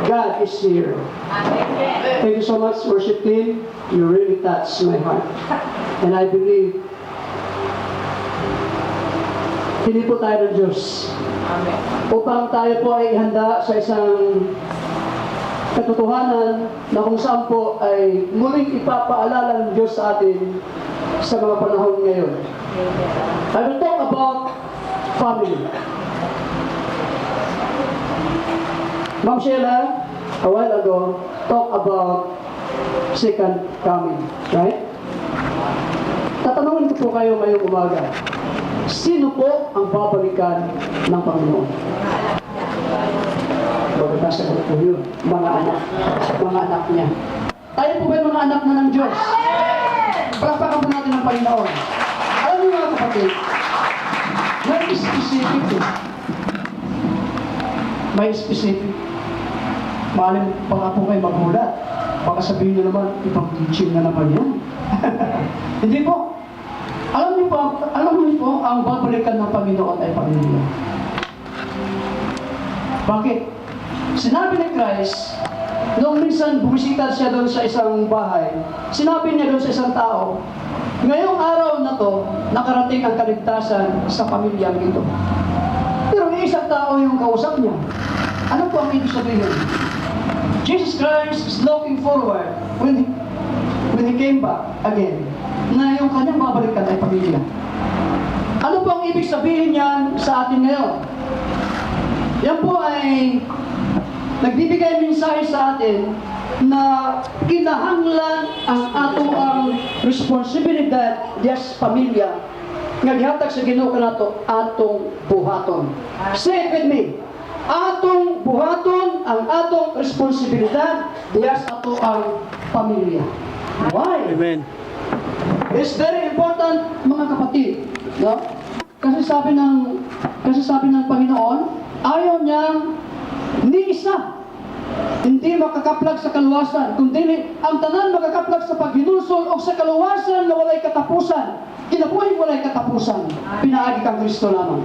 God is here. Thank you so much, worship team. You really touched my heart. And I believe, hindi po tayo ng Diyos. Upang tayo po ay ihanda sa isang katotohanan na kung saan po ay muling ipapaalala ng Diyos sa atin sa mga panahon ngayon. I will talk about family. Ma'am Sheila, a while ago, talk about second coming, right? Tatanungin ko po kayo ngayong umaga, sino po ang babalikan ng Panginoon? Sagot po yun, mga anak niya. Tayo po ba yung mga anak na ng Diyos? Palakpakan po natin ang Panginoon. Alam niyo mga kapatid, may specific eh. May specific. Maaaring pa nga po kayo maghulat. Baka sabihin niyo naman, ibang teaching na naman yan. Hindi po. Alam niyo po, ang babalikan ng Panginoon ay pamilya. Bakit? Sinabi ni Christ, noong minsan bumisita siya doon sa isang bahay, sinabi niya doon sa isang tao, ngayong araw na to, nakarating ang kaligtasan sa pamilyang ito. Pero may isang tao yung kausap niya. Ano po ang ibig sabihin? Jesus Christ is looking forward when he came back again, na yung kanyang babalikan ay pamilya. Ano po ang ibig sabihin niyan sa atin ngayon? Yan po ay nagbibigay mensahe sa atin na kinahanglan ang atong responsibilidad dias pamilya nga gihatag sa Ginoo kanato atong buhaton. Say it with me. Atong buhaton ang atong responsibilidad dias ato ang pamilya. Why? Amen. It's very important, mga kapatid, no? Kasi sabi ng Panginoon, ayaw niyang ni isa hindi makakaplag sa kaluwasan, kundi ang tanan makakaplag sa paghinulsol o sa kaluwasan na walay katapusan. Kinabuhi walay katapusan. Pinaagi kang Kristo lamang.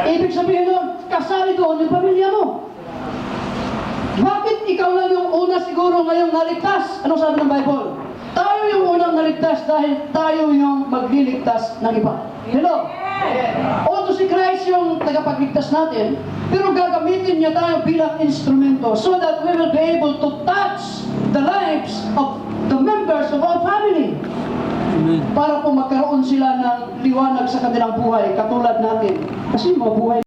Ibig sabihin nun, kasali doon yung pamilya mo. Bakit ikaw lang yung una siguro ngayong naligtas? Anong sabi ng Bible? Tayo yung unang naligtas dahil tayo yung magliligtas ng iba. Hello? Although si Christ yung tagapagligtas natin, pero gagamitin niya tayo bilang instrumento so that we will be able to touch the lives of the members of our family. Amen. Para po magkaroon sila ng liwanag sa kanilang buhay, katulad natin. Kasi mga buhay